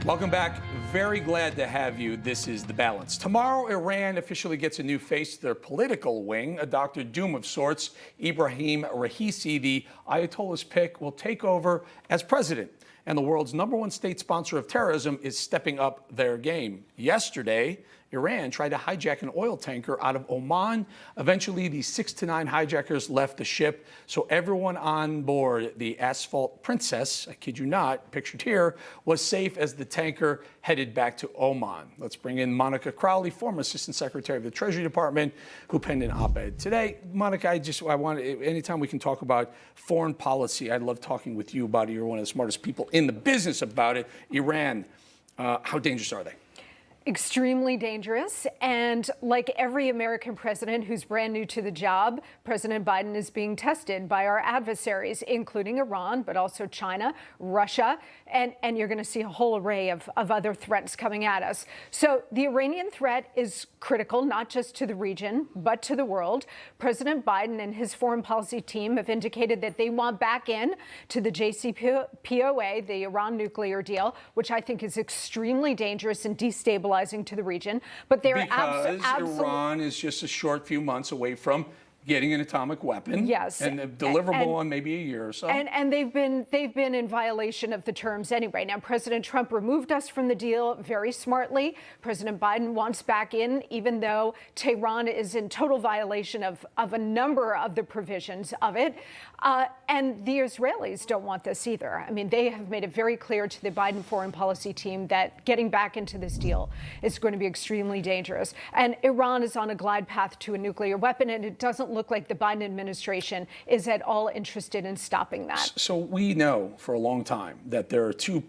Welcome back. Very glad to have you. This is The Balance. Tomorrow, Iran officially gets a new face to their political wing, a Dr. Doom of sorts. Ibrahim Raisi, the Ayatollah's pick, will take over as president. And the world's #1 state sponsor of terrorism is stepping up their game. Yesterday, Iran tried to hijack an oil tanker out of Oman. Eventually, the 6 to 9 hijackers left the ship, so everyone on board the Asphalt Princess, I kid you not, pictured here, was safe as the tanker headed back to Oman. Let's bring in Monica Crowley, former Assistant Secretary of the Treasury Department, who penned an op-ed today. Monica, I want anytime we can talk about foreign policy, I love talking with you about it. You're one of the smartest people in the business about it. Iran, how dangerous are they? Extremely dangerous. And like every American president who's brand new to the job, President Biden is being tested by our adversaries, including Iran, but also China, Russia, and you're going to see a whole array of other threats coming at us. So the Iranian threat is critical, not just to the region, but to the world. President Biden and his foreign policy team have indicated that they want back in to the JCPOA, the Iran nuclear deal, which I think is extremely dangerous and destabilizing to the region. But they're because Iran is just a short few months away from getting an atomic weapon. Yes, and deliverable in maybe a year or so. And they've been in violation of the terms anyway. Now, President Trump removed us from the deal very smartly. President Biden wants back in, even though Tehran is in total violation of a number of the provisions of it. And the Israelis don't want this either. I mean, they have made it very clear to the Biden foreign policy team that getting back into this deal is going to be extremely dangerous. And Iran is on a glide path to a nuclear weapon, and it doesn't look like the Biden administration is at all interested in stopping that. So we know for a long time that there are two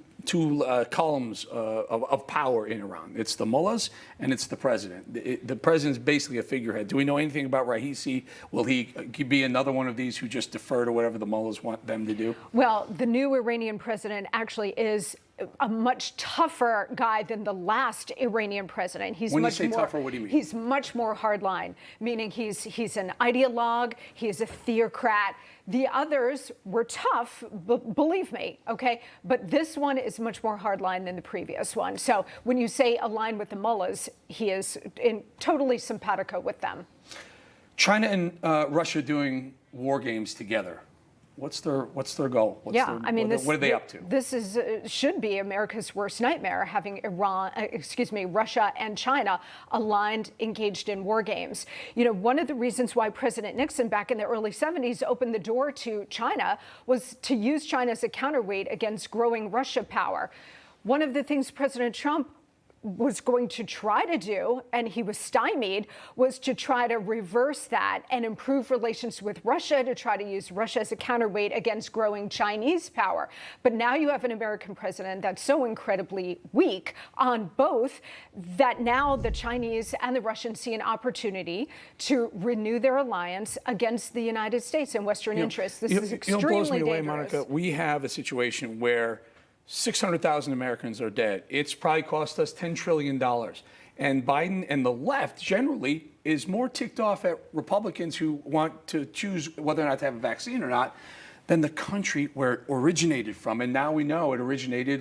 columns of power in Iran. It's the mullahs and it's the president. The president's basically a figurehead. Do we know anything about Raisi? Will he be another one of these who just defer to whatever the mullahs want them to do? Well, the new Iranian president actually is a much tougher guy than the last Iranian president. He's when much you say more, tougher, what do you mean? He's much more hardline, meaning he's an ideologue, he's a theocrat. The others were tough, believe me, okay? But this one is much more hardline than the previous one. So when you say align with the mullahs, he is totally simpatico with them. China and Russia doing war games together. What's their goal? What are they up to? This should be America's worst nightmare, having Russia and China aligned, engaged in war games. You know, one of the reasons why President Nixon back in the early 70s opened the door to China was to use China as a counterweight against growing Russia power. One of the things President Trump was going to try to do, and he was stymied, was to try to reverse that and improve relations with Russia, to try to use Russia as a counterweight against growing Chinese power. But now you have an American president that's so incredibly weak on both that now the Chinese and the Russians see an opportunity to renew their alliance against the United States and Western interests. This is extremely blows me dangerous. away, Monica. We have a situation where 600,000 Americans are dead. It's probably cost us $10 trillion. And Biden and the left generally is more ticked off at Republicans who want to choose whether or not to have a vaccine or not than the country where it originated from. And now we know it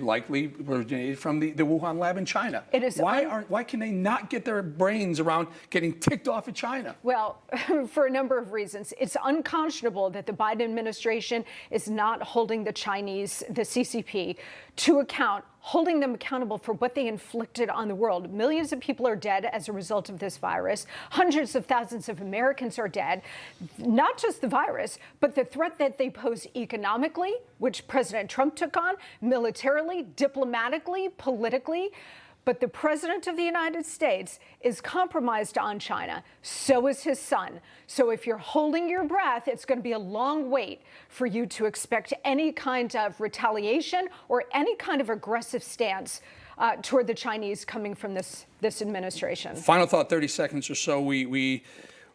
likely originated from the Wuhan lab in China. It is why can they not get their brains around getting ticked off at China? Well, for a number of reasons. It's unconscionable that the Biden administration is not holding the Chinese, the CCP, to account, holding them accountable for what they inflicted on the world. Millions of people are dead as a result of this virus. Hundreds of thousands of Americans are dead. Not just the virus, but the threat that they pose economically, which President Trump took on, militarily, diplomatically, politically. But the president of the United States is compromised on China. So is his son. So if you're holding your breath, it's going to be a long wait for you to expect any kind of retaliation or any kind of aggressive stance toward the Chinese coming from this administration. Final thought, 30 seconds or so.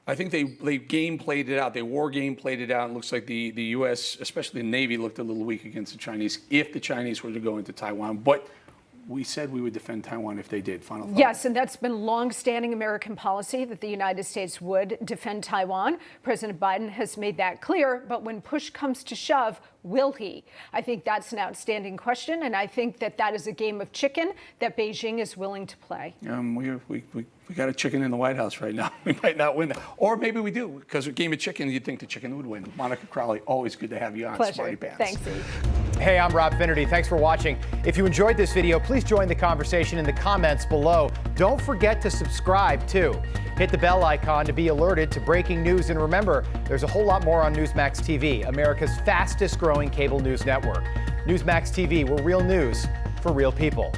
I think they game played it out. They war game played it out. It looks like the U.S., especially the Navy, looked a little weak against the Chinese if the Chinese were to go into Taiwan. But we said we would defend Taiwan if they did. Final thought. Yes, and that's been long-standing American policy that the United States would defend Taiwan. President Biden has made that clear, but when push comes to shove, will he? I think that's an outstanding question, and I think that that is a game of chicken that Beijing is willing to play. We got a chicken in the White House right now. We might not win that. Or maybe we do, because a game of chicken, you'd think the chicken would win. Monica Crowley, always good to have you on Pleasure. Smarty Pants. Thanks, Eve. Hey, I'm Rob Finnerty. Thanks for watching. If you enjoyed this video, please join the conversation in the comments below. Don't forget to subscribe, too. Hit the bell icon to be alerted to breaking news. And remember, there's a whole lot more on Newsmax TV, America's fastest growing cable news network. Newsmax TV, where real news for real people.